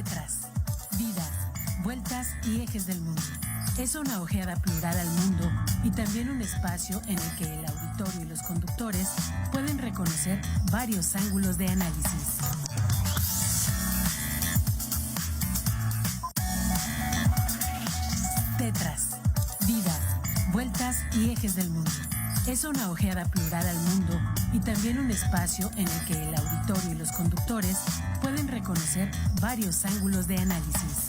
Tetras, vida, vueltas y ejes del mundo. Es una ojeada plural al mundo y también un espacio en el que el auditorio y los conductores pueden reconocer varios ángulos de análisis. Tetras, vida, vueltas y ejes del mundo. Es una ojeada plural al mundo y también un espacio en el que el auditorio y los conductores pueden reconocer varios ángulos de análisis.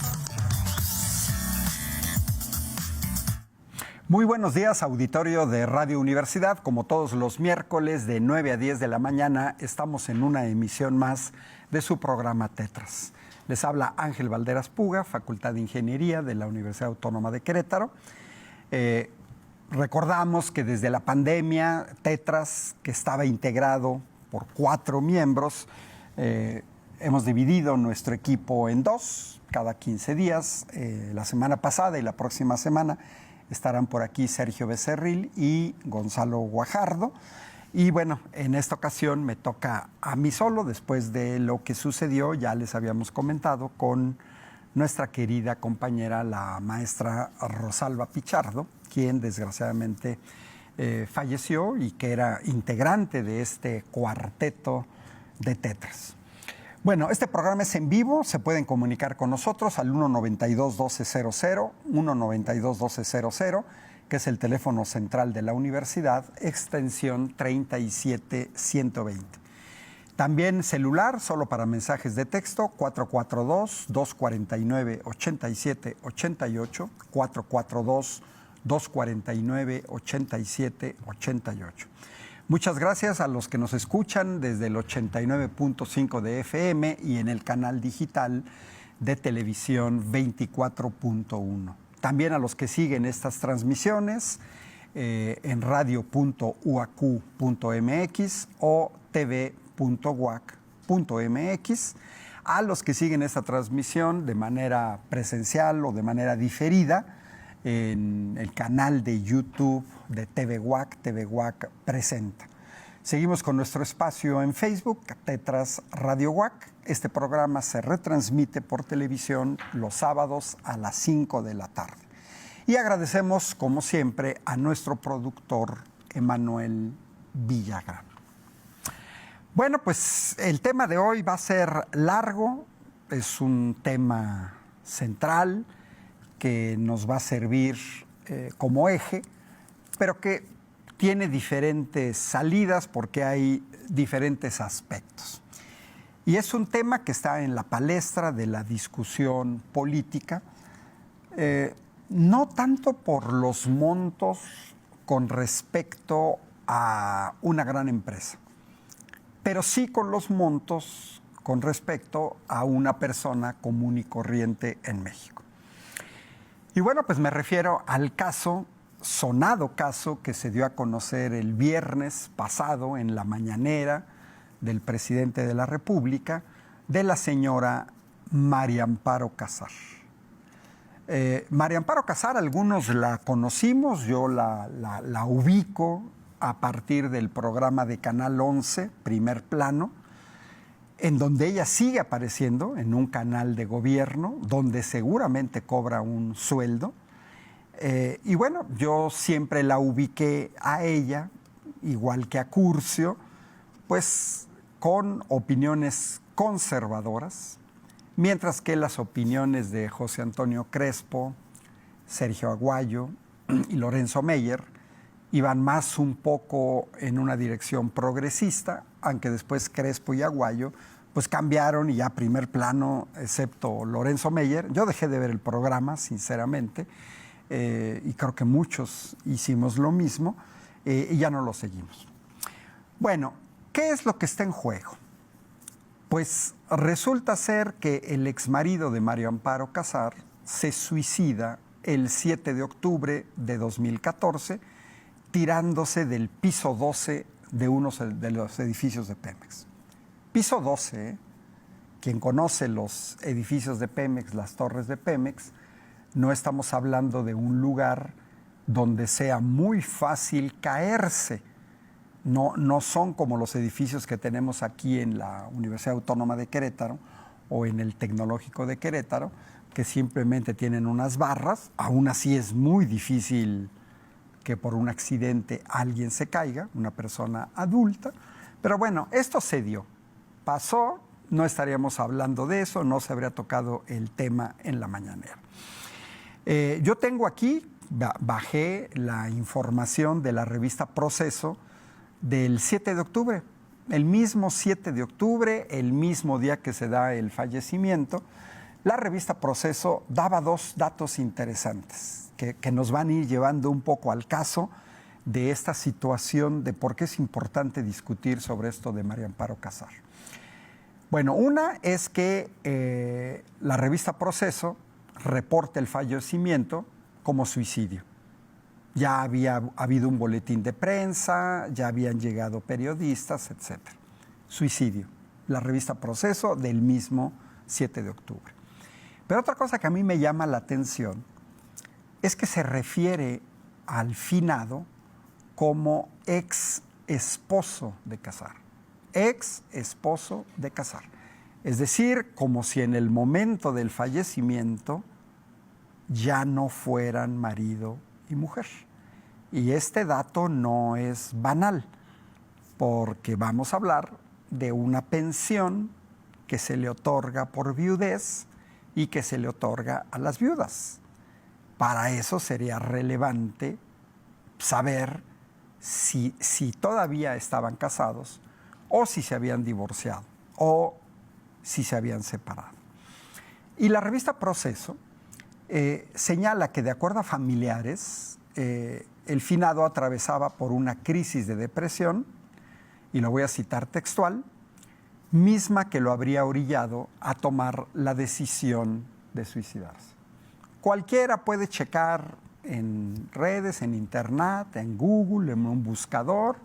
Muy buenos días, auditorio de Radio Universidad. Como todos los miércoles de 9 a 10 de la mañana, estamos en una emisión más de su programa Tetras. Les habla Ángel Valderas Puga, Facultad de Ingeniería de la Universidad Autónoma de Querétaro. Recordamos que desde la pandemia, Tetras, que estaba integrado por 4 miembros, hemos dividido nuestro equipo en 2, cada 15 días. La semana pasada y la próxima semana estarán por aquí Sergio Becerril y Gonzalo Guajardo. Y bueno, en esta ocasión me toca a mí solo, después de lo que sucedió, ya les habíamos comentado, con nuestra querida compañera, la maestra Rosalba Pichardo, quien desgraciadamente falleció y que era integrante de este cuarteto de Tetras. Bueno, este programa es en vivo, se pueden comunicar con nosotros al 192-1200, 192-1200, que es el teléfono central de la universidad, extensión 37120. También celular, solo para mensajes de texto, 442-249-8788, 442-249-8788. Muchas gracias a los que nos escuchan desde el 89.5 de FM y en el canal digital de televisión 24.1. También a los que siguen estas transmisiones en radio.uac.mx o tv.uac.mx, a los que siguen esta transmisión de manera presencial o de manera diferida en el canal de YouTube de TV UAC Presenta. Seguimos con nuestro espacio en Facebook, Tetras Radio UAC. Este programa se retransmite por televisión los sábados a las 5 de la tarde. Y agradecemos, como siempre, a nuestro productor, Emanuel Villagrán. Bueno, pues el tema de hoy va a ser largo, es un tema central que nos va a servir como eje, pero que tiene diferentes salidas porque hay diferentes aspectos. Y es un tema que está en la palestra de la discusión política, no tanto por los montos con respecto a una gran empresa, pero sí con los montos con respecto a una persona común y corriente en México. Y bueno, pues me refiero al sonado caso que se dio a conocer el viernes pasado en la mañanera del presidente de la República, de la señora María Amparo Casar. María Amparo Casar, algunos la conocimos, yo la ubico a partir del programa de Canal 11, Primer Plano, en donde ella sigue apareciendo en un canal de gobierno, donde seguramente cobra un sueldo. Y bueno, yo siempre la ubiqué a ella, igual que a Curcio, pues con opiniones conservadoras, mientras que las opiniones de José Antonio Crespo, Sergio Aguayo y Lorenzo Meyer iban más un poco en una dirección progresista, aunque después Crespo y Aguayo pues cambiaron y ya Primer Plano, excepto Lorenzo Meyer. Yo dejé de ver el programa, sinceramente, y creo que muchos hicimos lo mismo, y ya no lo seguimos. Bueno, ¿qué es lo que está en juego? Pues resulta ser que el exmarido de María Amparo Casar se suicida el 7 de octubre de 2014, tirándose del piso 12 de uno de los edificios de Pemex. Piso 12, quien conoce los edificios de Pemex, las torres de Pemex, no estamos hablando de un lugar donde sea muy fácil caerse. No son como los edificios que tenemos aquí en la Universidad Autónoma de Querétaro o en el Tecnológico de Querétaro, que simplemente tienen unas barras. Aún así es muy difícil que por un accidente alguien se caiga, una persona adulta. Pero bueno, esto se dio, pasó, no estaríamos hablando de eso, no se habría tocado el tema en la mañanera. Yo tengo aquí, bajé la información de la revista Proceso del 7 de octubre, el mismo 7 de octubre, el mismo día que se da el fallecimiento. La revista Proceso daba dos datos interesantes que nos van a ir llevando un poco al caso de esta situación de por qué es importante discutir sobre esto de María Amparo Casar. Bueno, una es que la revista Proceso reporta el fallecimiento como suicidio. Ya había habido un boletín de prensa, ya habían llegado periodistas, etc. Suicidio. La revista Proceso del mismo 7 de octubre. Pero otra cosa que a mí me llama la atención es que se refiere al finado como ex esposo de Casar. Ex esposo de Casar. Es decir, como si en el momento del fallecimiento ya no fueran marido y mujer. Y este dato no es banal, porque vamos a hablar de una pensión que se le otorga por viudez y que se le otorga a las viudas. Para eso sería relevante saber si todavía estaban casados o si se habían divorciado o si se habían separado. Y la revista Proceso señala que de acuerdo a familiares, el finado atravesaba por una crisis de depresión, y lo voy a citar textual, misma que lo habría orillado a tomar la decisión de suicidarse. Cualquiera puede checar en redes, en internet, en Google, en un buscador.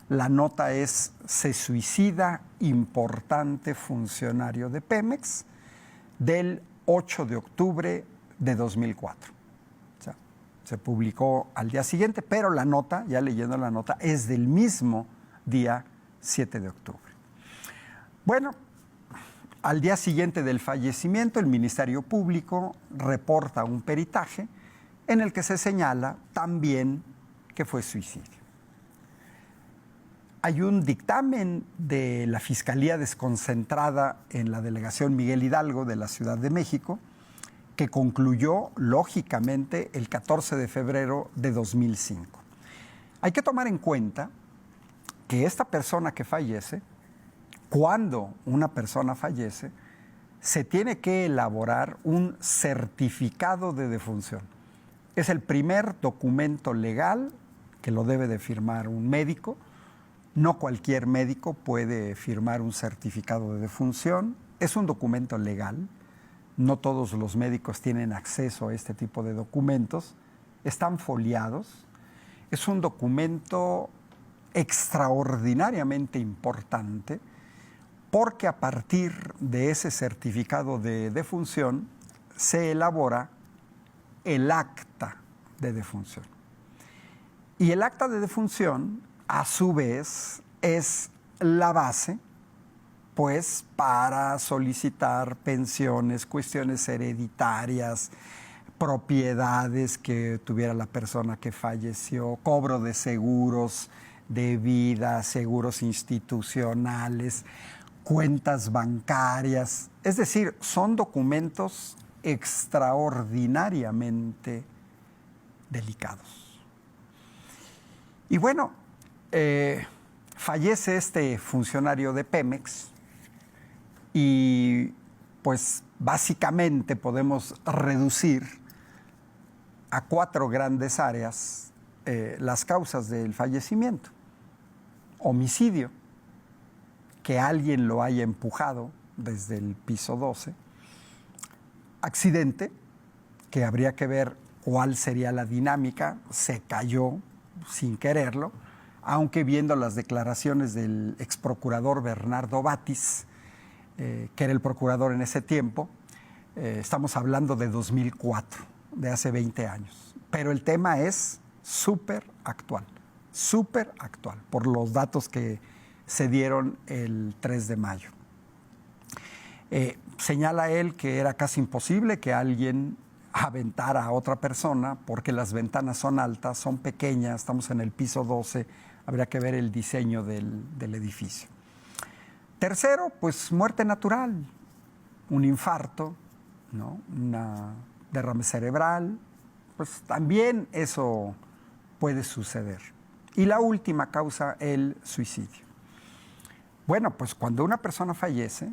La nota es: se suicida importante funcionario de Pemex, del 8 de octubre de 2004. O sea, se publicó al día siguiente, pero la nota, ya leyendo la nota, es del mismo día 7 de octubre. Bueno, al día siguiente del fallecimiento, el Ministerio Público reporta un peritaje en el que se señala también que fue suicidio. Hay un dictamen de la Fiscalía Desconcentrada en la Delegación Miguel Hidalgo de la Ciudad de México, que concluyó, lógicamente, el 14 de febrero de 2005. Hay que tomar en cuenta que esta persona que fallece, cuando una persona fallece, se tiene que elaborar un certificado de defunción. Es el primer documento legal que lo debe de firmar un médico. No cualquier médico puede firmar un certificado de defunción. Es un documento legal. No todos los médicos tienen acceso a este tipo de documentos. Están foliados. Es un documento extraordinariamente importante porque a partir de ese certificado de defunción se elabora el acta de defunción. Y el acta de defunción, a su vez, es la base, pues, para solicitar pensiones, cuestiones hereditarias, propiedades que tuviera la persona que falleció, cobro de seguros de vida, seguros institucionales, cuentas bancarias. Es decir, son documentos extraordinariamente delicados. Y bueno, fallece este funcionario de Pemex y pues básicamente podemos reducir a 4 grandes áreas las causas del fallecimiento. Homicidio, que alguien lo haya empujado desde el piso 12. Accidente, que habría que ver cuál sería la dinámica, se cayó sin quererlo, aunque viendo las declaraciones del exprocurador Bernardo Batis, que era el procurador en ese tiempo, estamos hablando de 2004, de hace 20 años. Pero el tema es súper actual, por los datos que se dieron el 3 de mayo. Señala él que era casi imposible que alguien aventara a otra persona porque las ventanas son altas, son pequeñas, estamos en el piso 12, habría que ver el diseño del edificio. Tercero, pues muerte natural, un infarto, ¿no? Una derrame cerebral, pues también eso puede suceder. Y la última causa, el suicidio. Bueno, pues cuando una persona fallece,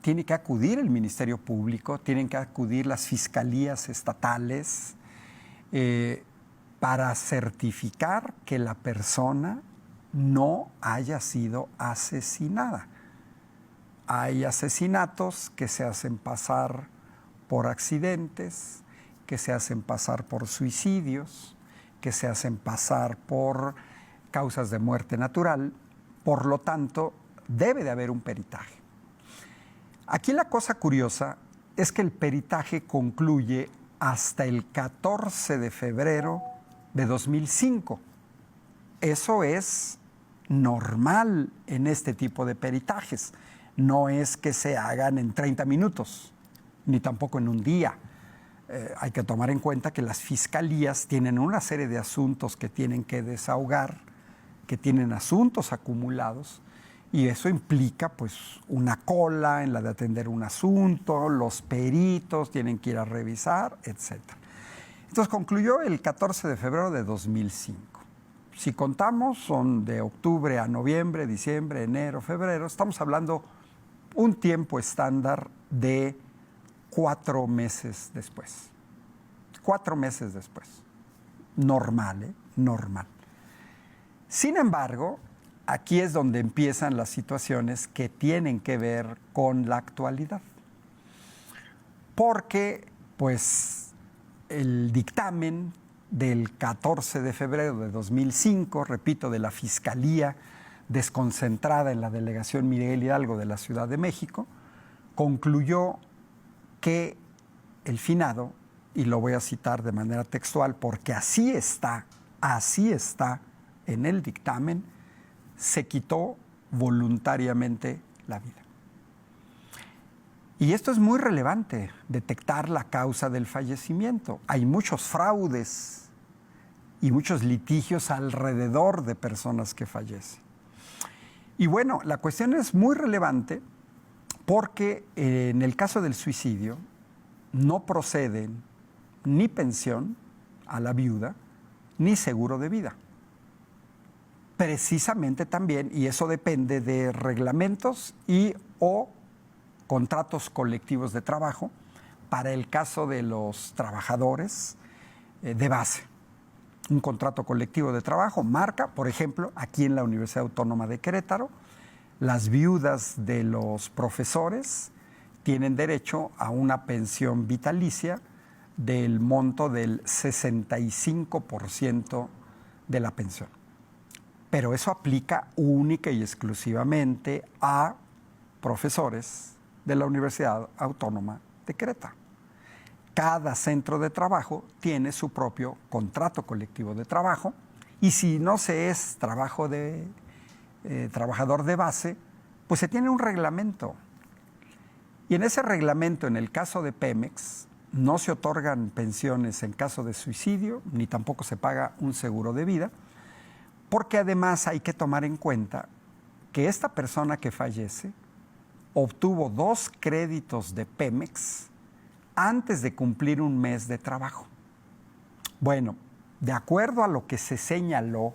tiene que acudir el Ministerio Público, tienen que acudir las fiscalías estatales para certificar que la persona no haya sido asesinada. Hay asesinatos que se hacen pasar por accidentes, que se hacen pasar por suicidios, que se hacen pasar por causas de muerte natural. Por lo tanto, debe de haber un peritaje. Aquí la cosa curiosa es que el peritaje concluye hasta el 14 de febrero de 2005. Eso es normal en este tipo de peritajes. No es que se hagan en 30 minutos, ni tampoco en un día. Hay que tomar en cuenta que las fiscalías tienen una serie de asuntos que tienen que desahogar, que tienen asuntos acumulados, y eso implica pues una cola en la de atender un asunto, los peritos tienen que ir a revisar, etc. Entonces concluyó el 14 de febrero de 2005. Si contamos, son de octubre a noviembre, diciembre, enero, febrero, estamos hablando un tiempo estándar de 4 meses después. 4 meses después. Normal, ¿eh? Normal. Sin embargo, aquí es donde empiezan las situaciones que tienen que ver con la actualidad. Porque, pues, el dictamen del 14 de febrero de 2005, repito, de la Fiscalía desconcentrada en la Delegación Miguel Hidalgo de la Ciudad de México, concluyó que el finado, y lo voy a citar de manera textual porque así está en el dictamen, se quitó voluntariamente la vida. Y esto es muy relevante, detectar la causa del fallecimiento. Hay muchos fraudes y muchos litigios alrededor de personas que fallecen. Y bueno, la cuestión es muy relevante porque en el caso del suicidio no proceden ni pensión a la viuda ni seguro de vida. Precisamente también, y eso depende de reglamentos y o contratos colectivos de trabajo para el caso de los trabajadores de base. Un contrato colectivo de trabajo marca, por ejemplo, aquí en la Universidad Autónoma de Querétaro, las viudas de los profesores tienen derecho a una pensión vitalicia del monto del 65% de la pensión. Pero eso aplica única y exclusivamente a profesores de la Universidad Autónoma de Querétaro. Cada centro de trabajo tiene su propio contrato colectivo de trabajo y si no se es trabajador de base, pues se tiene un reglamento. Y en ese reglamento, en el caso de Pemex, no se otorgan pensiones en caso de suicidio, ni tampoco se paga un seguro de vida, porque además hay que tomar en cuenta que esta persona que fallece obtuvo 2 créditos de Pemex antes de cumplir un mes de trabajo. Bueno, de acuerdo a lo que se señaló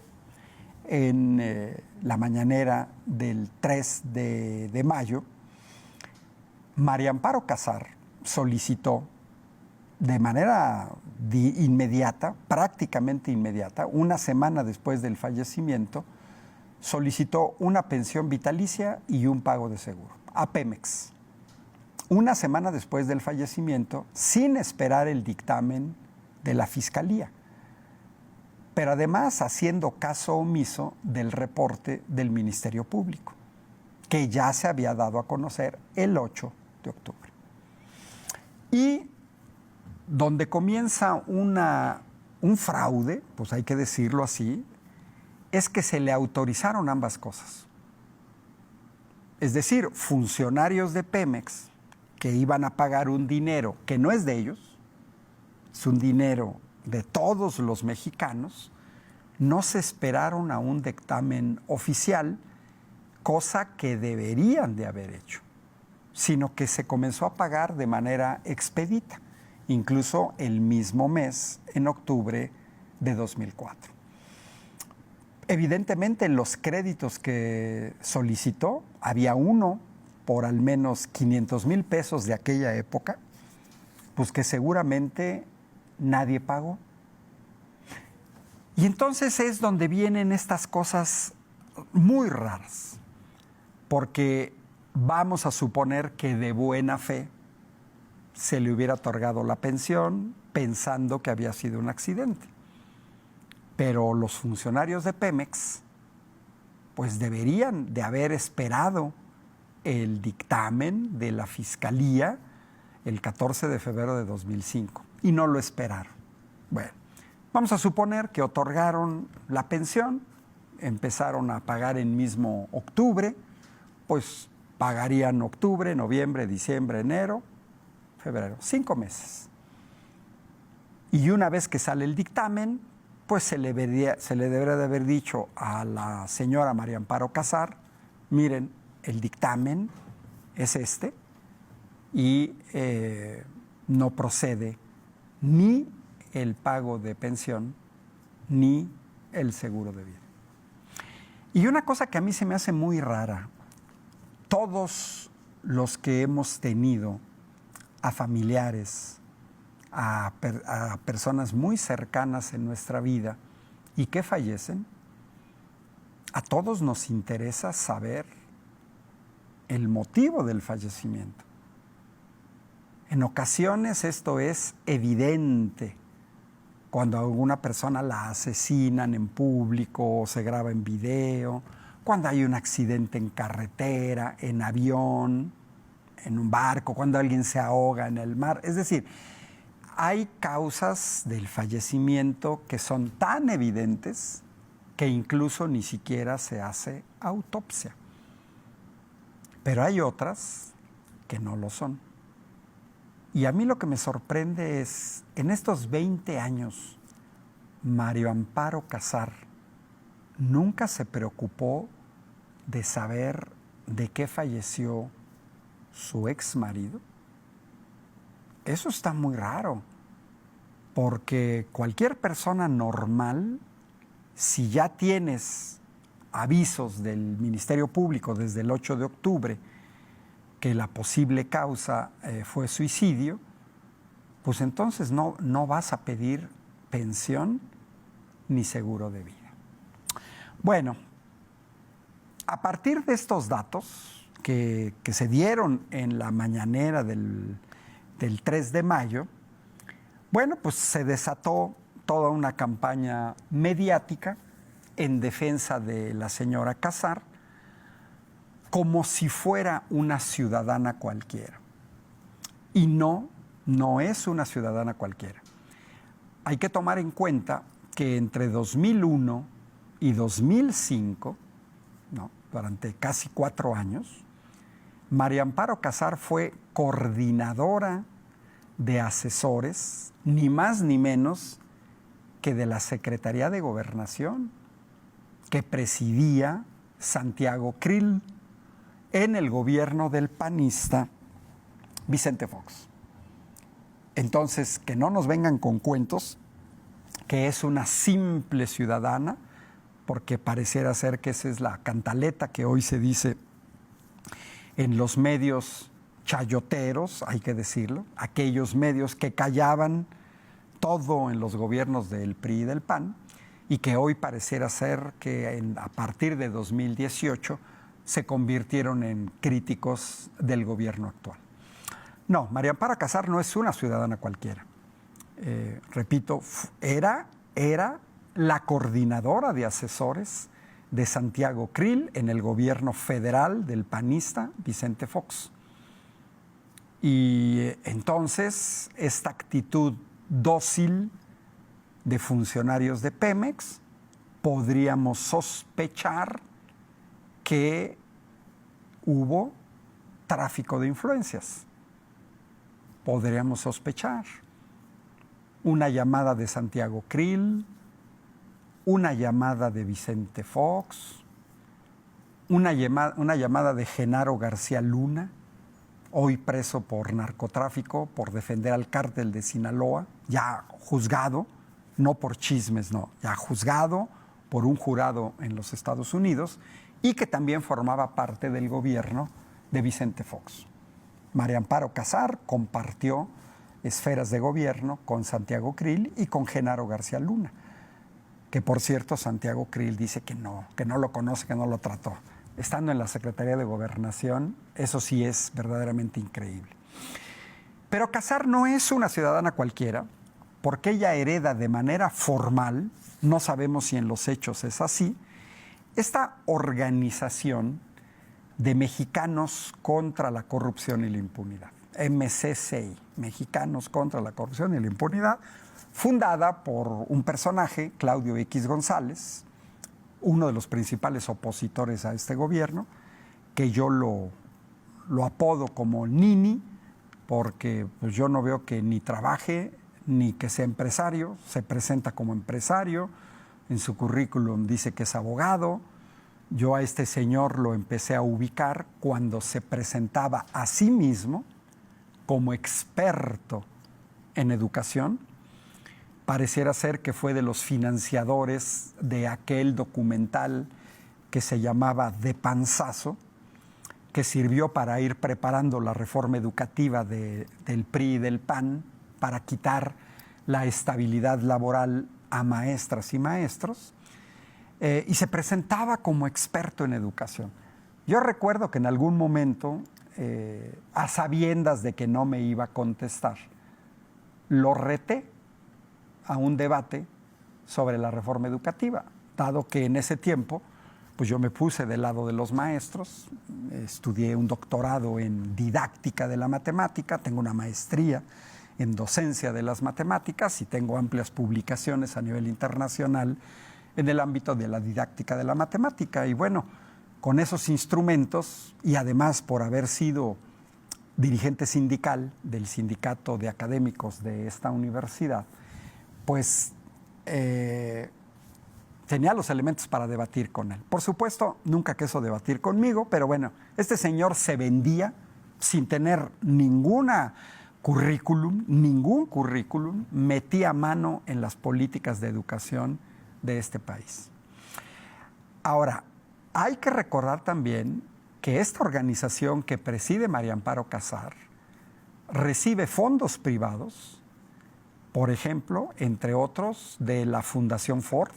en la mañanera del 3 de mayo, María Amparo Casar solicitó de manera inmediata, prácticamente inmediata, una semana después del fallecimiento, solicitó una pensión vitalicia y un pago de seguro a Pemex. Una semana después del fallecimiento, sin esperar el dictamen de la Fiscalía, pero además haciendo caso omiso del reporte del Ministerio Público, que ya se había dado a conocer el 8 de octubre. Y donde comienza un fraude, pues hay que decirlo así, es que se le autorizaron ambas cosas. Es decir, funcionarios de Pemex que iban a pagar un dinero que no es de ellos, es un dinero de todos los mexicanos, no se esperaron a un dictamen oficial, cosa que deberían de haber hecho, sino que se comenzó a pagar de manera expedita, incluso el mismo mes, en octubre de 2004. Evidentemente, en los créditos que solicitó, había uno por al menos 500,000 pesos de aquella época, pues que seguramente nadie pagó. Y entonces es donde vienen estas cosas muy raras, porque vamos a suponer que de buena fe se le hubiera otorgado la pensión pensando que había sido un accidente. Pero los funcionarios de Pemex pues deberían de haber esperado el dictamen de la Fiscalía el 14 de febrero de 2005 y no lo esperaron. Bueno, vamos a suponer que otorgaron la pensión, empezaron a pagar en mismo octubre, pues pagarían octubre, noviembre, diciembre, enero, febrero, 5 meses. Y una vez que sale el dictamen, pues se le debería de haber dicho a la señora María Amparo Casar, miren, el dictamen es este y no procede ni el pago de pensión ni el seguro de vida. Y una cosa que a mí se me hace muy rara, todos los que hemos tenido a familiares, a personas muy cercanas en nuestra vida y que fallecen, a todos nos interesa saber el motivo del fallecimiento. En ocasiones esto es evidente, cuando a alguna persona la asesinan en público o se graba en video, cuando hay un accidente en carretera, en avión, en un barco, cuando alguien se ahoga en el mar. Es decir, hay causas del fallecimiento que son tan evidentes que incluso ni siquiera se hace autopsia. Pero hay otras que no lo son. Y a mí lo que me sorprende es, en estos 20 años, María Amparo Casar nunca se preocupó de saber de qué falleció su ex marido. Eso está muy raro, porque cualquier persona normal, si ya tienes avisos del Ministerio Público desde el 8 de octubre que la posible causa fue suicidio, pues entonces no vas a pedir pensión ni seguro de vida. Bueno, a partir de estos datos que se dieron en la mañanera del 3 de mayo, bueno, pues se desató toda una campaña mediática en defensa de la señora Casar, como si fuera una ciudadana cualquiera. Y no es una ciudadana cualquiera. Hay que tomar en cuenta que entre 2001 y 2005, durante casi 4 años, María Amparo Casar fue coordinadora de asesores, ni más ni menos que de la Secretaría de Gobernación, que presidía Santiago Krill en el gobierno del panista Vicente Fox. Entonces, que no nos vengan con cuentos que es una simple ciudadana, porque pareciera ser que esa es la cantaleta que hoy se dice en los medios chayoteros, hay que decirlo, aquellos medios que callaban todo en los gobiernos del PRI y del PAN, y que hoy pareciera ser que a partir de 2018 se convirtieron en críticos del gobierno actual. No, María Amparo Casar no es una ciudadana cualquiera. Repito, era la coordinadora de asesores de Santiago Krill en el gobierno federal del panista Vicente Fox. Y entonces esta actitud dócil de funcionarios de Pemex, podríamos sospechar que hubo tráfico de influencias. podríamos sospechar. Una llamada de Santiago Krill, una llamada de Vicente Fox, una llamada de Genaro García Luna, hoy preso por narcotráfico, por defender al cártel de Sinaloa, ya juzgado, no por chismes, no, ya juzgado por un jurado en los Estados Unidos y que también formaba parte del gobierno de Vicente Fox. María Amparo Casar compartió esferas de gobierno con Santiago Krill y con Genaro García Luna, que por cierto Santiago Krill dice que no lo conoce, que no lo trató. Estando en la Secretaría de Gobernación, eso sí es verdaderamente increíble. Pero Casar no es una ciudadana cualquiera, porque ella hereda de manera formal, no sabemos si en los hechos es así, esta organización de mexicanos contra la corrupción y la impunidad, MCCI, Mexicanos contra la Corrupción y la Impunidad, fundada por un personaje, Claudio X González, uno de los principales opositores a este gobierno, que yo lo apodo como Nini, porque pues, yo no veo que ni trabaje ni que sea empresario, se presenta como empresario, en su currículum dice que es abogado. Yo a este señor lo empecé a ubicar cuando se presentaba a sí mismo como experto en educación. Pareciera ser que fue de los financiadores de aquel documental que se llamaba De Panzazo, que sirvió para ir preparando la reforma educativa del PRI y del PAN para quitar la estabilidad laboral a maestras y maestros, y se presentaba como experto en educación. Yo recuerdo que en algún momento, a sabiendas de que no me iba a contestar, lo reté a un debate sobre la reforma educativa, dado que en ese tiempo pues yo me puse del lado de los maestros, estudié un doctorado en didáctica de la matemática, tengo una maestría en docencia de las matemáticas y tengo amplias publicaciones a nivel internacional en el ámbito de la didáctica de la matemática. Y bueno, con esos instrumentos y además por haber sido dirigente sindical del sindicato de académicos de esta universidad, pues tenía los elementos para debatir con él. Por supuesto, nunca quiso debatir conmigo, pero bueno, este señor se vendía sin tener ningún currículum, metía mano en las políticas de educación de este país. Ahora, hay que recordar también que esta organización que preside María Amparo Casar recibe fondos privados, por ejemplo, entre otros, de la Fundación Ford,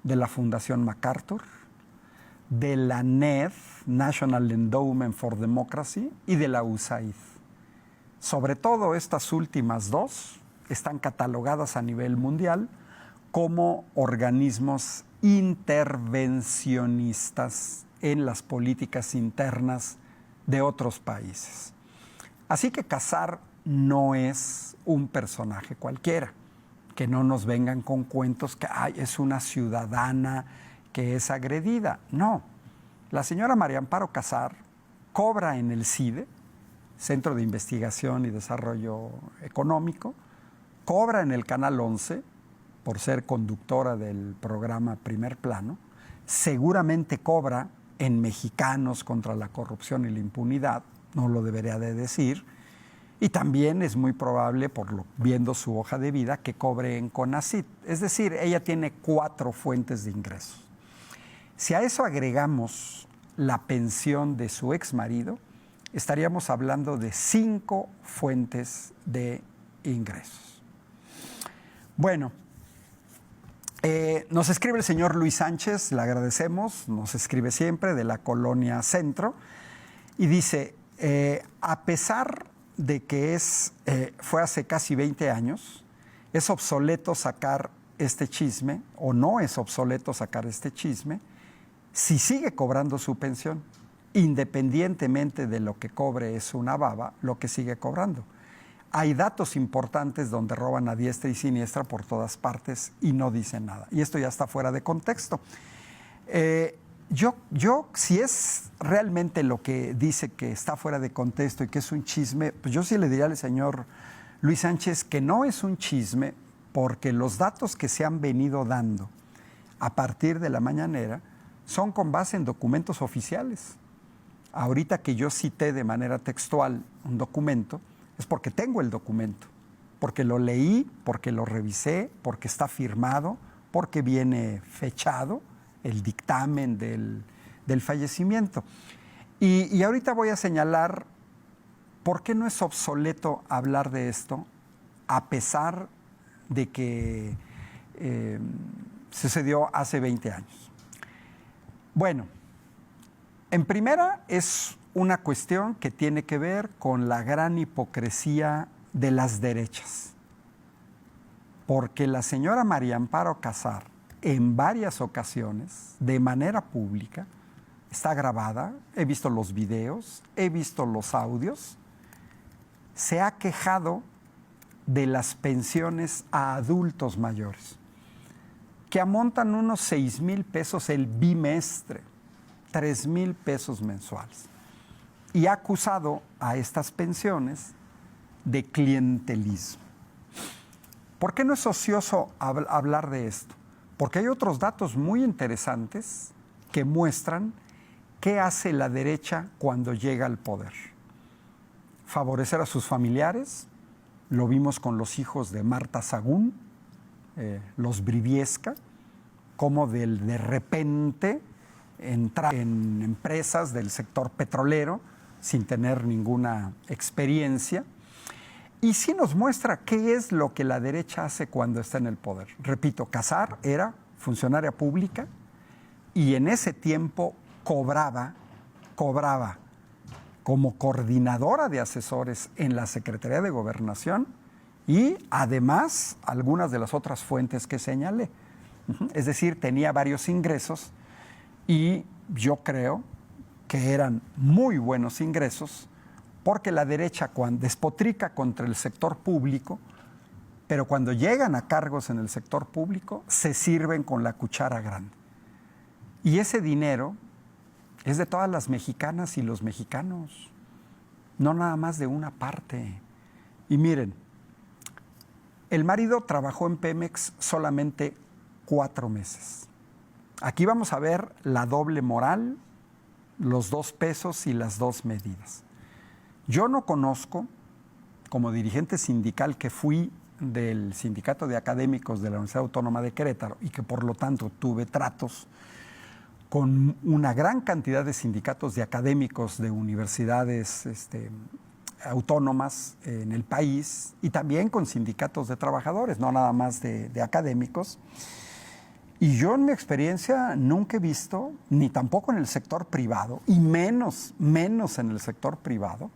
de la Fundación MacArthur, de la NED, National Endowment for Democracy, y de la USAID. Sobre todo estas últimas dos están catalogadas a nivel mundial como organismos intervencionistas en las políticas internas de otros países. Así que Casar no es un personaje cualquiera, que no nos vengan con cuentos que es una ciudadana que es agredida. No, la señora María Amparo Casar cobra en el CIDE, Centro de Investigación y Desarrollo Económico, cobra en el Canal 11 por ser conductora del programa Primer Plano, seguramente cobra en Mexicanos contra la Corrupción y la Impunidad, no lo debería de decir, y también es muy probable, viendo su hoja de vida, que cobre en CONACYT. Es decir, ella tiene 4 fuentes de ingresos. Si a eso agregamos la pensión de su exmarido, estaríamos hablando de 5 fuentes de ingresos. Bueno, nos escribe el señor Luis Sánchez, le agradecemos, nos escribe siempre, de la Colonia Centro, y dice, a pesar de que fue hace casi 20 años, es obsoleto sacar este chisme, o no es obsoleto sacar este chisme, si sigue cobrando su pensión, independientemente de lo que cobre es una baba, lo que sigue cobrando. Hay datos importantes donde roban a diestra y siniestra por todas partes y no dicen nada. Y esto ya está fuera de contexto. Si es realmente lo que dice que está fuera de contexto y que es un chisme, pues yo sí le diría al señor Luis Sánchez que no es un chisme, porque los datos que se han venido dando a partir de la mañanera son con base en documentos oficiales. Ahorita que yo cité de manera textual un documento, es porque tengo el documento, porque lo leí, porque lo revisé, porque está firmado, porque viene fechado el dictamen del fallecimiento. Y ahorita voy a señalar por qué no es obsoleto hablar de esto, a pesar de que sucedió hace 20 años. Bueno, en primera es una cuestión que tiene que ver con la gran hipocresía de las derechas. Porque la señora María Amparo Casar, en varias ocasiones, de manera pública, está grabada, he visto los videos, he visto los audios, se ha quejado de las pensiones a adultos mayores, que amontan unos 6,000 pesos el bimestre, 3,000 pesos mensuales. Y ha acusado a estas pensiones de clientelismo. ¿Por qué no es ocioso hablar de esto? Porque hay otros datos muy interesantes que muestran qué hace la derecha cuando llega al poder. Favorecer a sus familiares, lo vimos con los hijos de Marta Sagún, los Briviesca, como de repente entrar en empresas del sector petrolero sin tener ninguna experiencia. Y sí nos muestra qué es lo que la derecha hace cuando está en el poder. Repito, Casar era funcionaria pública y en ese tiempo cobraba como coordinadora de asesores en la Secretaría de Gobernación y además algunas de las otras fuentes que señalé. Es decir, tenía varios ingresos y yo creo que eran muy buenos ingresos, porque la derecha cuando despotrica contra el sector público, pero cuando llegan a cargos en el sector público, se sirven con la cuchara grande. Y ese dinero es de todas las mexicanas y los mexicanos, no nada más de una parte. Y miren, el marido trabajó en Pemex solamente 4 meses. Aquí vamos a ver la doble moral, los 2 pesos y las 2 medidas. Yo no conozco, como dirigente sindical que fui del Sindicato de Académicos de la Universidad Autónoma de Querétaro y que por lo tanto tuve tratos con una gran cantidad de sindicatos de académicos de universidades autónomas en el país y también con sindicatos de trabajadores, no nada más de académicos. Y yo en mi experiencia nunca he visto, ni tampoco en el sector privado, y menos en el sector privado,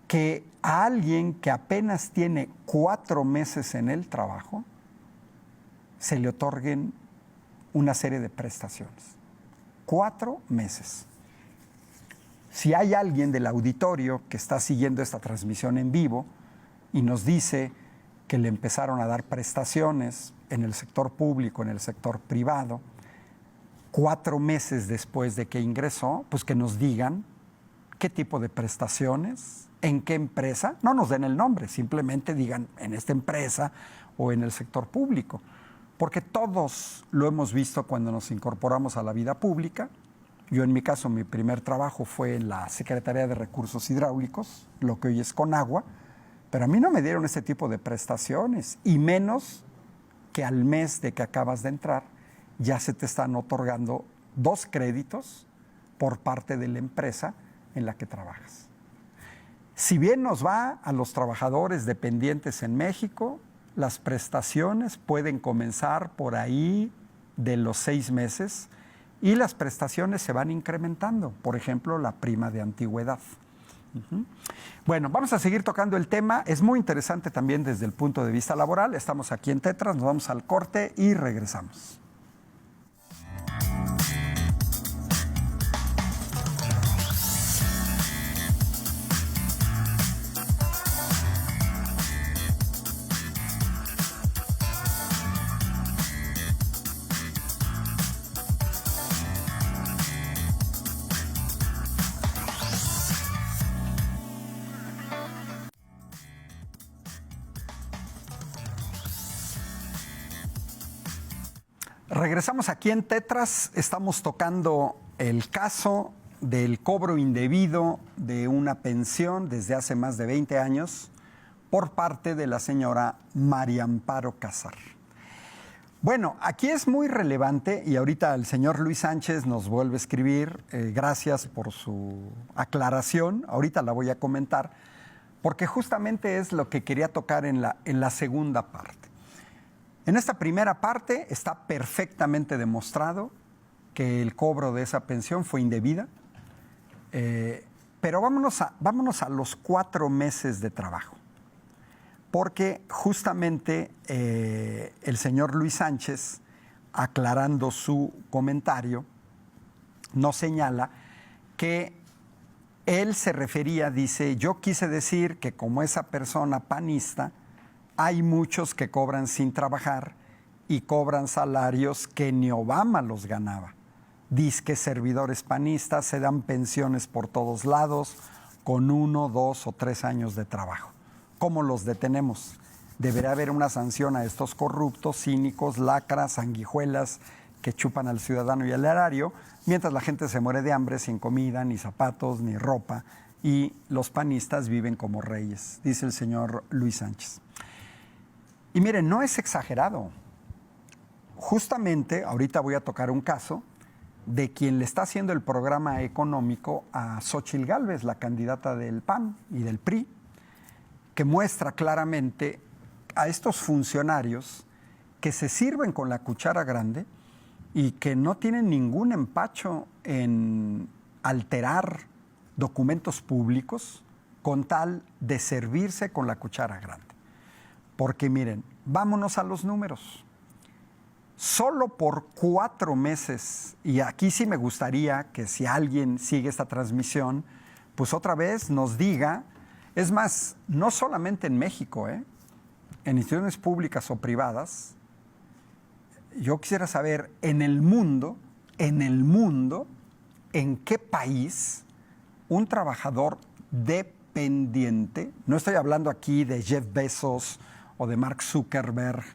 que a alguien que apenas tiene 4 meses en el trabajo se le otorguen una serie de prestaciones. 4 meses. Si hay alguien del auditorio que está siguiendo esta transmisión en vivo y nos dice que le empezaron a dar prestaciones en el sector público, en el sector privado, 4 meses después de que ingresó, pues que nos digan qué tipo de prestaciones, en qué empresa, no nos den el nombre, simplemente digan en esta empresa o en el sector público. Porque todos lo hemos visto cuando nos incorporamos a la vida pública. Yo en mi caso, mi primer trabajo fue en la Secretaría de Recursos Hidráulicos, lo que hoy es Conagua, pero a mí no me dieron ese tipo de prestaciones, y menos que al mes de que acabas de entrar ya se te están otorgando 2 créditos por parte de la empresa en la que trabajas. Si bien nos va a los trabajadores dependientes en México, las prestaciones pueden comenzar por ahí de los 6 meses y las prestaciones se van incrementando, por ejemplo, la prima de antigüedad. Bueno, vamos a seguir tocando el tema, es muy interesante también desde el punto de vista laboral. Estamos aquí en Tetras, nos vamos al corte y regresamos. Regresamos aquí en Tetras, estamos tocando el caso del cobro indebido de una pensión desde hace más de 20 años por parte de la señora María Amparo Casar. Bueno, aquí es muy relevante y ahorita el señor Luis Sánchez nos vuelve a escribir, gracias por su aclaración, ahorita la voy a comentar, porque justamente es lo que quería tocar en la segunda parte. En esta primera parte está perfectamente demostrado que el cobro de esa pensión fue indebida, pero vámonos a los 4 meses de trabajo, porque justamente el señor Luis Sánchez, aclarando su comentario, nos señala que él se refería, dice, yo quise decir que como esa persona panista, hay muchos que cobran sin trabajar y cobran salarios que ni Obama los ganaba. Dizque servidores panistas se dan pensiones por todos lados con 1, 2 o 3 años de trabajo. ¿Cómo los detenemos? Deberá haber una sanción a estos corruptos, cínicos, lacras, sanguijuelas que chupan al ciudadano y al erario, mientras la gente se muere de hambre sin comida, ni zapatos, ni ropa, y los panistas viven como reyes, dice el señor Luis Sánchez. Y miren, no es exagerado. Justamente, ahorita voy a tocar un caso de quien le está haciendo el programa económico a Xóchitl Gálvez, la candidata del PAN y del PRI, que muestra claramente a estos funcionarios que se sirven con la cuchara grande y que no tienen ningún empacho en alterar documentos públicos con tal de servirse con la cuchara grande. Porque miren, vámonos a los números. Solo por 4 meses, y aquí sí me gustaría que si alguien sigue esta transmisión, pues otra vez nos diga, es más, no solamente en México, en instituciones públicas o privadas, yo quisiera saber en el mundo, en qué país un trabajador dependiente, no estoy hablando aquí de Jeff Bezos o de Mark Zuckerberg,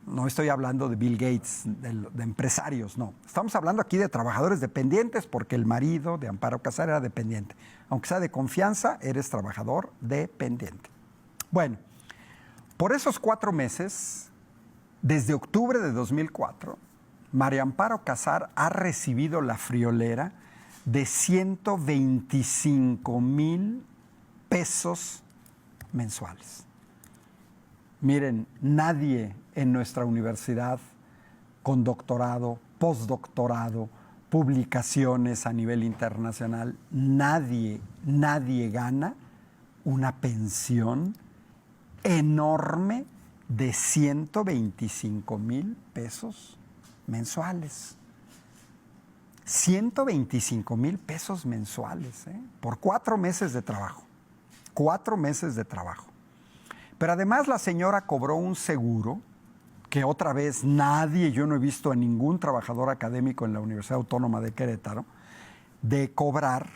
no estoy hablando de Bill Gates, de empresarios, no. Estamos hablando aquí de trabajadores dependientes porque el marido de Amparo Casar era dependiente. Aunque sea de confianza, eres trabajador dependiente. Bueno, por esos 4 meses, desde octubre de 2004, María Amparo Casar ha recibido la friolera de 125,000 pesos mensuales. Miren, nadie en nuestra universidad con doctorado, postdoctorado, publicaciones a nivel internacional, nadie gana una pensión enorme de 125,000 pesos mensuales. 125,000 pesos mensuales, por 4 meses de trabajo. 4 meses de trabajo. Pero además la señora cobró un seguro que otra vez yo no he visto a ningún trabajador académico en la Universidad Autónoma de Querétaro, de cobrar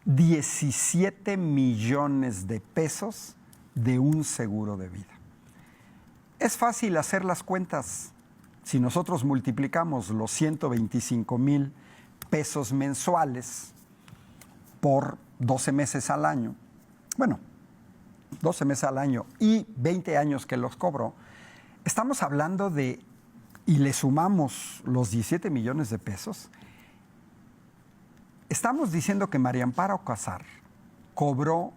17 millones de pesos de un seguro de vida. Es fácil hacer las cuentas. Si nosotros multiplicamos los 125,000 pesos mensuales por 12 meses al año, 12 meses al año y 20 años que los cobró, estamos hablando de, y le sumamos los 17 millones de pesos, estamos diciendo que María Amparo Casar cobró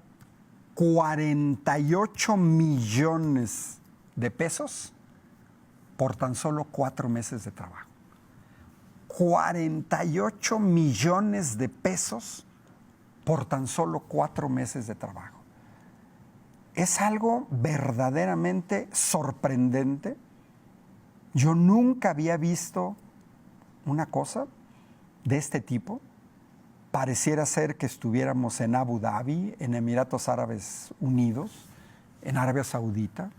48 millones de pesos por tan solo 4 meses de trabajo. 48 millones de pesos por tan solo 4 meses de trabajo. Es algo verdaderamente sorprendente. Yo nunca había visto una cosa de este tipo. Pareciera ser que estuviéramos en Abu Dhabi, en Emiratos Árabes Unidos, en Arabia Saudita,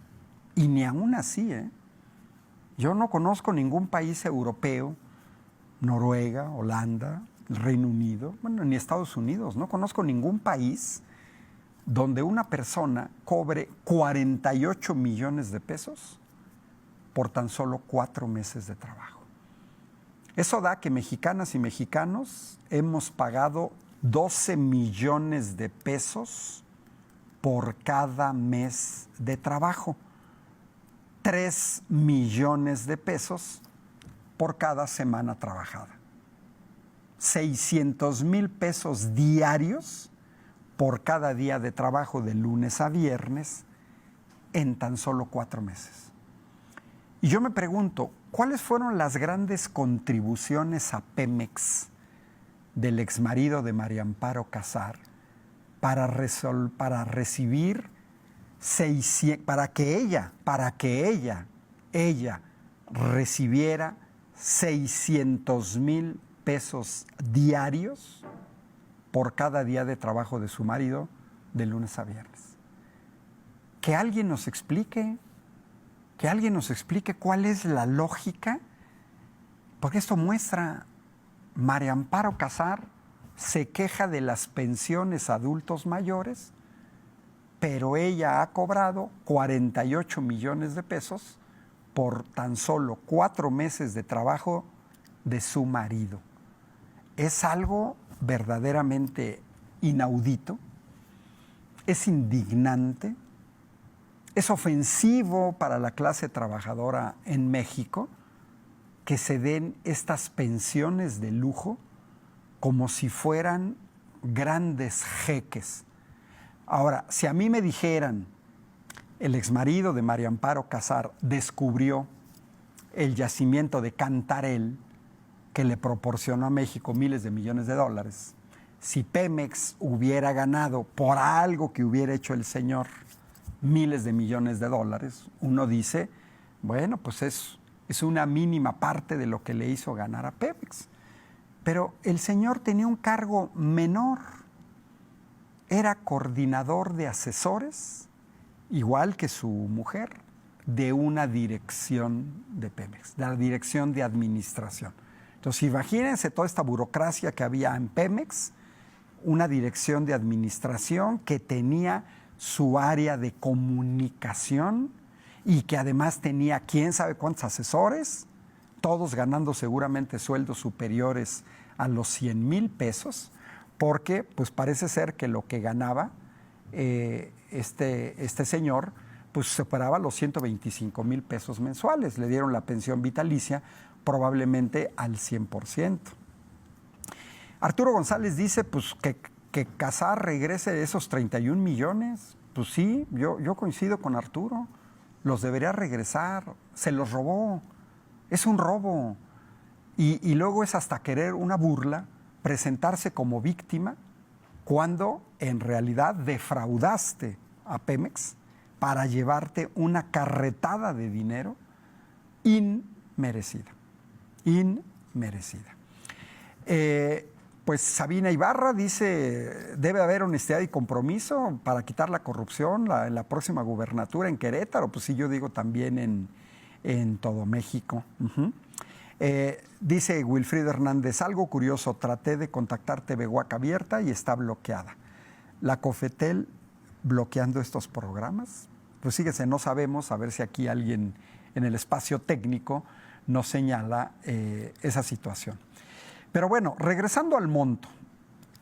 y ni aún así, Yo no conozco ningún país europeo, Noruega, Holanda, el Reino Unido, ni Estados Unidos, no conozco ningún país donde una persona cobre 48 millones de pesos por tan solo 4 meses de trabajo. Eso da que mexicanas y mexicanos hemos pagado 12 millones de pesos por cada mes de trabajo. 3 millones de pesos por cada semana trabajada. 600,000 pesos diarios por cada día de trabajo de lunes a viernes en tan solo 4 meses. Y yo me pregunto, ¿cuáles fueron las grandes contribuciones a Pemex del exmarido de María Amparo Casar para recibir 600, para que ella recibiera 600,000 pesos diarios por cada día de trabajo de su marido de lunes a viernes? Que alguien nos explique cuál es la lógica, porque esto muestra, María Amparo Casar se queja de las pensiones a adultos mayores, pero ella ha cobrado 48 millones de pesos por tan solo 4 meses de trabajo de su marido. Es algo verdaderamente inaudito, es indignante, es ofensivo para la clase trabajadora en México que se den estas pensiones de lujo como si fueran grandes jeques. Ahora, si a mí me dijeran, el exmarido de María Amparo Casar descubrió el yacimiento de Cantarell, que le proporcionó a México miles de millones de dólares, si Pemex hubiera ganado por algo que hubiera hecho el señor miles de millones de dólares, uno dice, bueno, pues es una mínima parte de lo que le hizo ganar a Pemex. Pero el señor tenía un cargo menor, era coordinador de asesores, igual que su mujer, de una dirección de Pemex, de la dirección de administración. Entonces, imagínense toda esta burocracia que había en Pemex, una dirección de administración que tenía su área de comunicación y que además tenía quién sabe cuántos asesores, todos ganando seguramente sueldos superiores a los 100,000 pesos, porque pues parece ser que lo que ganaba este señor pues superaba los 125,000 pesos mensuales. Le dieron la pensión vitalicia probablemente al 100%. Arturo González dice pues que Casar regrese esos 31 millones. Pues sí, yo coincido con Arturo. Los debería regresar. Se los robó. Es un robo. Y luego es hasta querer una burla, presentarse como víctima, cuando en realidad defraudaste a Pemex para llevarte una carretada de dinero inmerecida. Inmerecida. Pues Sabina Ibarra dice, debe haber honestidad y compromiso para quitar la corrupción en la próxima gubernatura en Querétaro. Pues sí, yo digo también en todo México. Dice Wilfrido Hernández, algo curioso, traté de contactar TV Huaca Abierta y está bloqueada. ¿La Cofetel bloqueando estos programas? Pues fíjese, no sabemos, a ver si aquí alguien en el espacio técnico nos señala esa situación. Pero bueno, regresando al monto,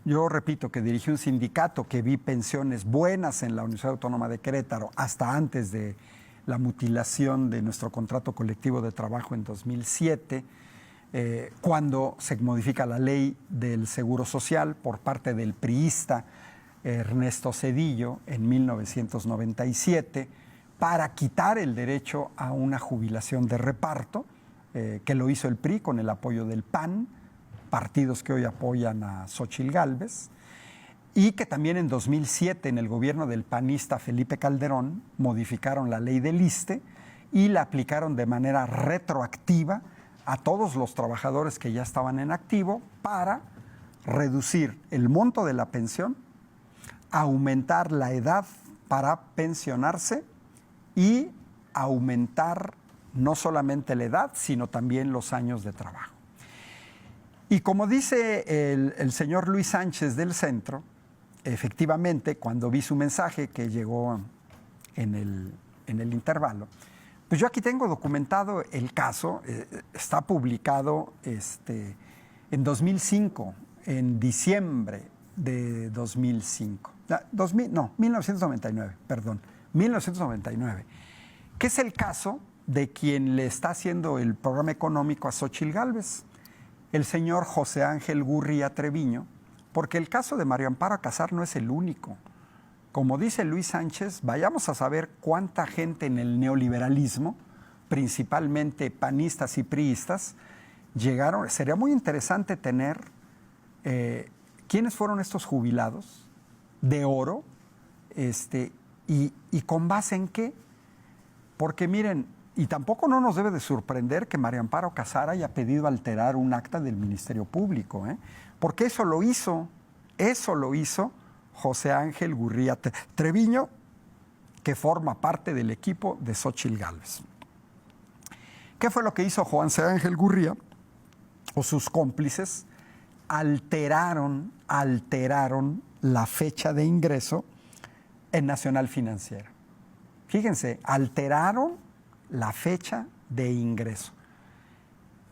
yo repito que dirigí un sindicato que vi pensiones buenas en la Universidad Autónoma de Querétaro hasta antes de la mutilación de nuestro contrato colectivo de trabajo en 2007, cuando se modifica la ley del Seguro Social por parte del priista Ernesto Zedillo en 1997 para quitar el derecho a una jubilación de reparto, que lo hizo el PRI con el apoyo del PAN, partidos que hoy apoyan a Xóchitl Gálvez, y que también en 2007, en el gobierno del panista Felipe Calderón, modificaron la ley del ISSSTE y la aplicaron de manera retroactiva a todos los trabajadores que ya estaban en activo para reducir el monto de la pensión, aumentar la edad para pensionarse y aumentar no solamente la edad, sino también los años de trabajo. Y como dice el señor Luis Sánchez del Centro, efectivamente, cuando vi su mensaje que llegó en el intervalo, Pues yo aquí tengo documentado el caso, está publicado en 2005, en diciembre de 2005. 1999, perdón, 1999, que es el caso de quien le está haciendo el programa económico a Xóchitl Gálvez, el señor José Ángel Gurría Treviño, porque el caso de María Amparo Alcázar no es el único. Como dice Luis Sánchez, vayamos a saber cuánta gente en el neoliberalismo, principalmente panistas y priistas, llegaron. Sería muy interesante tener quiénes fueron estos jubilados de oro y con base en qué. Porque miren, y tampoco no nos debe de sorprender que María Amparo Alcázar haya pedido alterar un acta del Ministerio Público, porque eso lo hizo José Ángel Gurría Treviño, que forma parte del equipo de Xóchitl Gálvez. ¿Qué fue lo que hizo José Ángel Gurría o sus cómplices? Alteraron la fecha de ingreso en Nacional Financiera. Fíjense, alteraron la fecha de ingreso.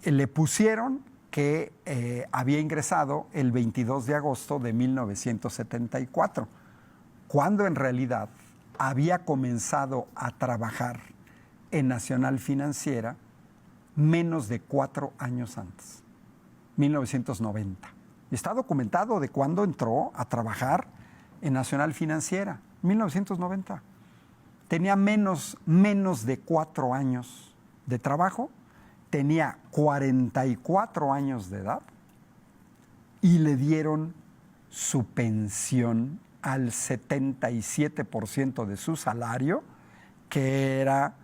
Le pusieron que había ingresado el 22 de agosto de 1974, cuando en realidad había comenzado a trabajar en Nacional Financiera menos de 4 años antes, 1990. Y está documentado de cuándo entró a trabajar en Nacional Financiera, 1990. Tenía menos de 4 años de trabajo, tenía 44 años de edad y le dieron su pensión al 77% de su salario, que era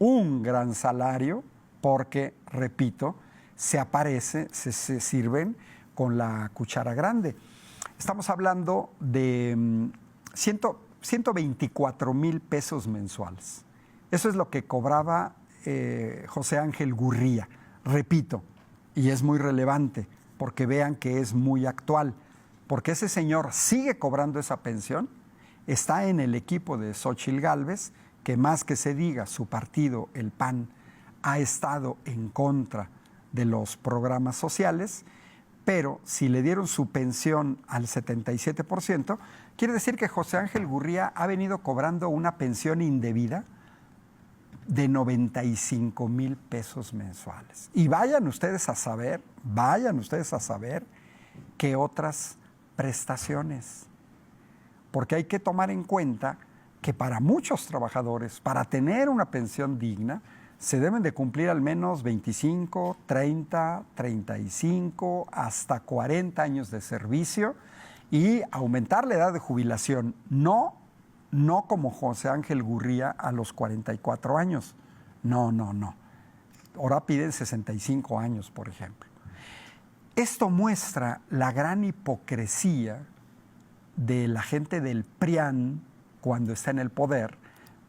un gran salario porque, repito, se sirven con la cuchara grande. Estamos hablando de 124,000 pesos mensuales. Eso es lo que cobraba José Ángel Gurría. Repito, y es muy relevante, porque vean que es muy actual, porque ese señor sigue cobrando esa pensión, está en el equipo de Xóchitl Gálvez, que más que se diga, su partido, el PAN, ha estado en contra de los programas sociales, pero si le dieron su pensión al 77%, quiere decir que José Ángel Gurría ha venido cobrando una pensión indebida de 95,000 pesos mensuales. Y vayan ustedes a saber qué otras prestaciones. Porque hay que tomar en cuenta que para muchos trabajadores, para tener una pensión digna, se deben de cumplir al menos 25, 30, 35, hasta 40 años de servicio y aumentar la edad de jubilación. No como José Ángel Gurría a los 44 años. No. Ahora piden 65 años, por ejemplo. Esto muestra la gran hipocresía de la gente del PRIAN cuando está en el poder,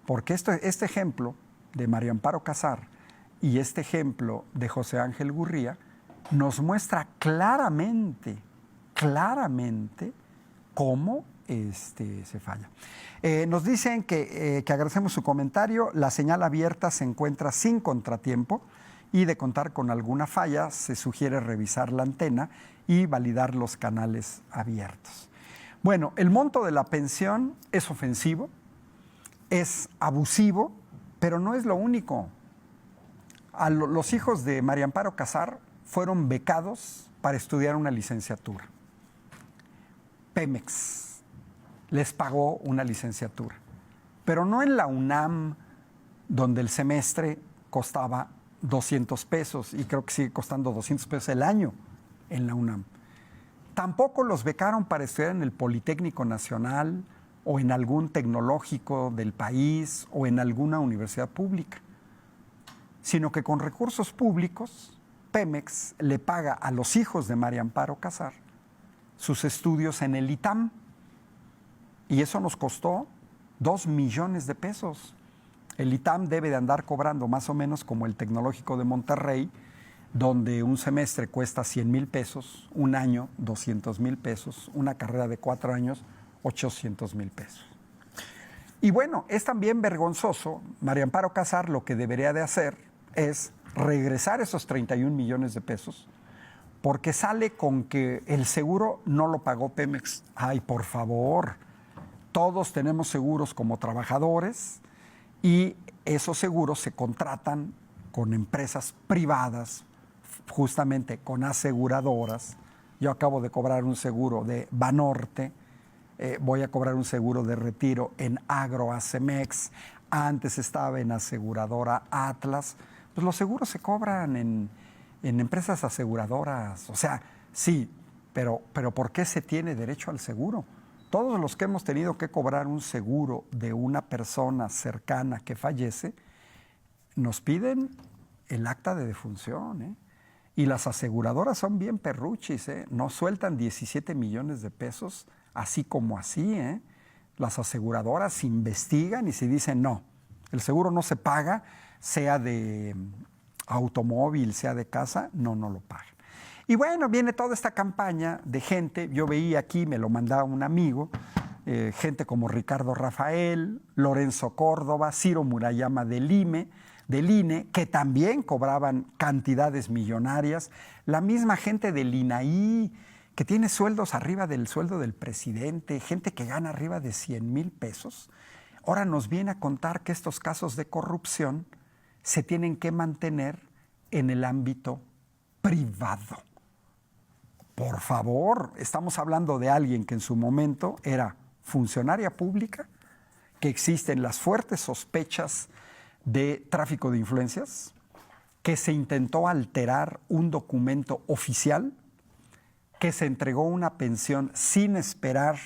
porque este ejemplo de María Amparo Alcázar y este ejemplo de José Ángel Gurría nos muestra claramente cómo se falla. Nos dicen que agradecemos su comentario. La señal abierta se encuentra sin contratiempo y de contar con alguna falla se sugiere revisar la antena y validar los canales abiertos. Bueno, el monto de la pensión es ofensivo, es abusivo, pero no es lo único. Los hijos de María Amparo Alcázar fueron becados para estudiar una licenciatura. Pemex les pagó una licenciatura, pero no en la UNAM, donde el semestre costaba 200 pesos y creo que sigue costando 200 pesos el año en la UNAM. Tampoco los becaron para estudiar en el Politécnico Nacional o en algún tecnológico del país o en alguna universidad pública, sino que con recursos públicos, Pemex le paga a los hijos de María Amparo Alcázar sus estudios en el ITAM. Y eso nos costó 2 millones de pesos. El ITAM debe de andar cobrando más o menos como el Tecnológico de Monterrey, donde un semestre cuesta 100,000 pesos, un año 200,000 pesos, una carrera de 4 años 800,000 pesos. Y bueno, es también vergonzoso, María Amparo Casar lo que debería de hacer es regresar esos 31 millones de pesos, porque sale con que el seguro no lo pagó Pemex. Ay, por favor, todos tenemos seguros como trabajadores y esos seguros se contratan con empresas privadas, justamente con aseguradoras. Yo acabo de cobrar un seguro de Banorte, voy a cobrar un seguro de retiro en Agroacemex, antes estaba en aseguradora Atlas. Pues los seguros se cobran en empresas aseguradoras. O sea, sí, pero ¿por qué se tiene derecho al seguro? Todos los que hemos tenido que cobrar un seguro de una persona cercana que fallece, nos piden el acta de defunción, ¿eh? Y las aseguradoras son bien perruchis, ¿eh? No sueltan 17 millones de pesos así como así, ¿eh? Las aseguradoras investigan y si dicen no, el seguro no se paga, sea de automóvil, sea de casa, no lo pagan. Y bueno, viene toda esta campaña de gente, yo veía aquí, me lo mandaba un amigo, gente como Ricardo Rafael, Lorenzo Córdoba, Ciro Murayama del INE, que también cobraban cantidades millonarias, la misma gente del INAI, que tiene sueldos arriba del sueldo del presidente, gente que gana arriba de 100,000 pesos, ahora nos viene a contar que estos casos de corrupción se tienen que mantener en el ámbito privado. Por favor, estamos hablando de alguien que en su momento era funcionaria pública, que existen las fuertes sospechas de tráfico de influencias, que se intentó alterar un documento oficial, que se entregó una pensión sin esperar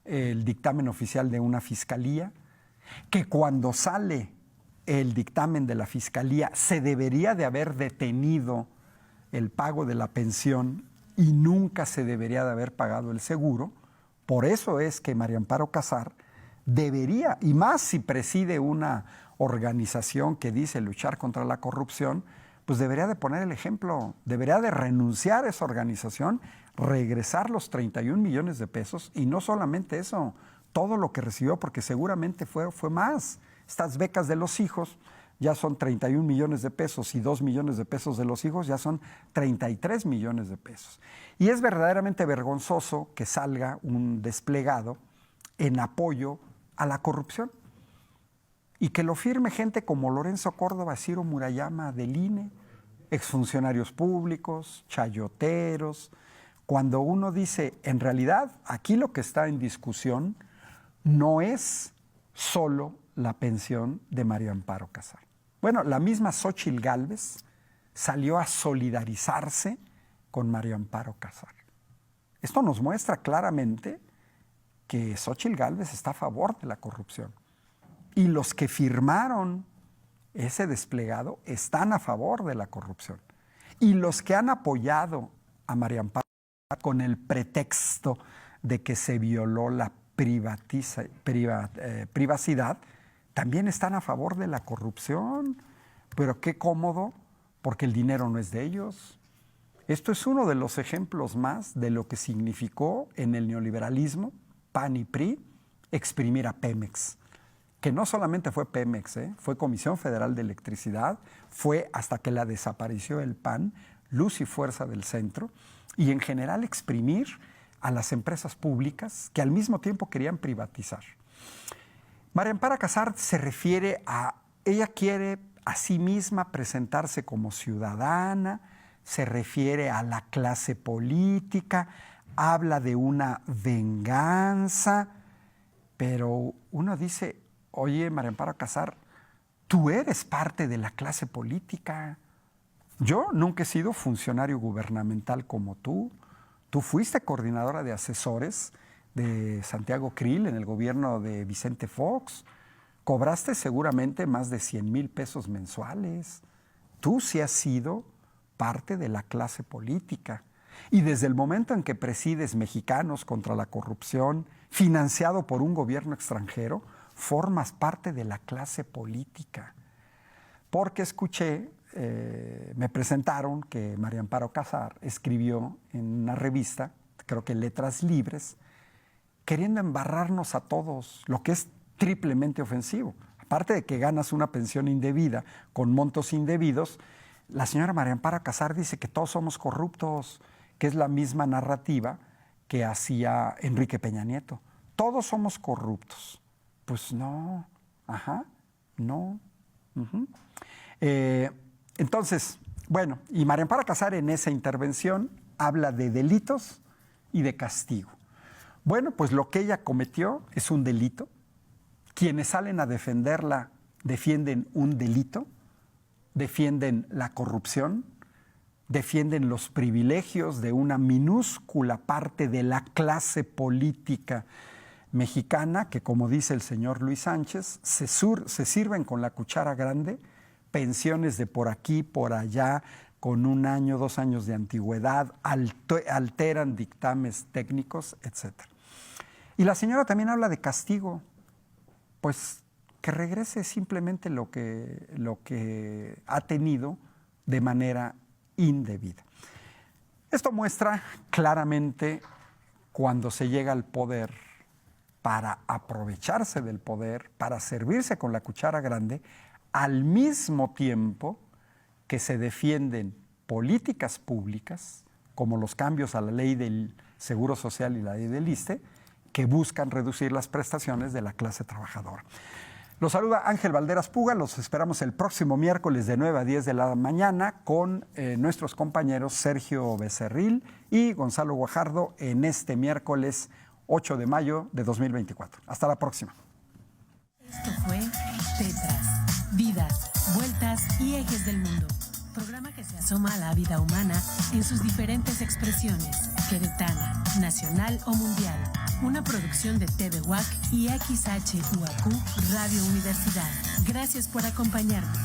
el dictamen oficial de una fiscalía, que cuando sale el dictamen de la fiscalía se debería de haber detenido el pago de la pensión y nunca se debería de haber pagado el seguro. Por eso es que María Amparo Casar debería, y más si preside una organización que dice luchar contra la corrupción, pues debería de poner el ejemplo, debería de renunciar a esa organización, regresar los 31 millones de pesos y no solamente eso, todo lo que recibió, porque seguramente fue más. Estas becas de los hijos ya son 31 millones de pesos y 2 millones de pesos de los hijos ya son 33 millones de pesos. Y es verdaderamente vergonzoso que salga un desplegado en apoyo a la corrupción y que lo firme gente como Lorenzo Córdoba, Ciro Murayama del INE, exfuncionarios públicos, chayoteros, cuando uno dice, en realidad, aquí lo que está en discusión no es solo la pensión de María Amparo Casar. Bueno, la misma Xóchitl Gálvez salió a solidarizarse con María Amparo Casar. Esto nos muestra claramente que Xóchitl Gálvez está a favor de la corrupción. Y los que firmaron ese desplegado están a favor de la corrupción. Y los que han apoyado a María Amparo con el pretexto de que se violó la privacidad, también están a favor de la corrupción. Pero qué cómodo, porque el dinero no es de ellos. Esto es uno de los ejemplos más de lo que significó en el neoliberalismo, PAN y PRI, exprimir a Pemex. Que no solamente fue Pemex, fue Comisión Federal de Electricidad, fue hasta que la desapareció el PAN, Luz y Fuerza del Centro, y en general exprimir a las empresas públicas que al mismo tiempo querían privatizar. María Amparo Casar se refiere a, ella quiere a sí misma presentarse como ciudadana, se refiere a la clase política, habla de una venganza, pero uno dice, oye, María Amparo Casar, tú eres parte de la clase política. Yo nunca he sido funcionario gubernamental como tú. Tú fuiste coordinadora de asesores de Santiago Krill en el gobierno de Vicente Fox. Cobraste seguramente más de 100,000 pesos mensuales. Tú sí has sido parte de la clase política. Y desde el momento en que presides Mexicanos contra la Corrupción, financiado por un gobierno extranjero, formas parte de la clase política. Porque escuché, me presentaron que María Amparo Casar escribió en una revista, creo que Letras Libres, queriendo embarrarnos a todos, lo que es triplemente ofensivo. Aparte de que ganas una pensión indebida con montos indebidos, la señora María Amparo Casar dice que todos somos corruptos, que es la misma narrativa que hacía Enrique Peña Nieto. Todos somos corruptos. Pues no, no. Entonces, bueno, y María Amparo Casar en esa intervención habla de delitos y de castigo. Bueno, pues lo que ella cometió es un delito. Quienes salen a defenderla defienden un delito, defienden la corrupción, defienden los privilegios de una minúscula parte de la clase política mexicana que, como dice el señor Luis Sánchez, se sirven con la cuchara grande pensiones de por aquí, por allá, con 1 año, 2 años de antigüedad, alteran dictámenes técnicos, etc. Y la señora también habla de castigo, pues que regrese simplemente lo que ha tenido de manera indebida. Esto muestra claramente cuando se llega al poder para aprovecharse del poder, para servirse con la cuchara grande, al mismo tiempo que se defienden políticas públicas, como los cambios a la ley del Seguro Social y la ley del ISSSTE, que buscan reducir las prestaciones de la clase trabajadora. Los saluda Ángel Valderas Puga, los esperamos el próximo miércoles de 9 a 10 de la mañana con nuestros compañeros Sergio Becerril y Gonzalo Guajardo en este miércoles 8 de mayo de 2024. Hasta la próxima. Esto fue Tetras, Vidas, Vueltas y Ejes del Mundo. Programa que se asoma a la vida humana en sus diferentes expresiones, queretana, nacional o mundial. Una producción de TV UAC y XHUAQ Radio Universidad. Gracias por acompañarnos.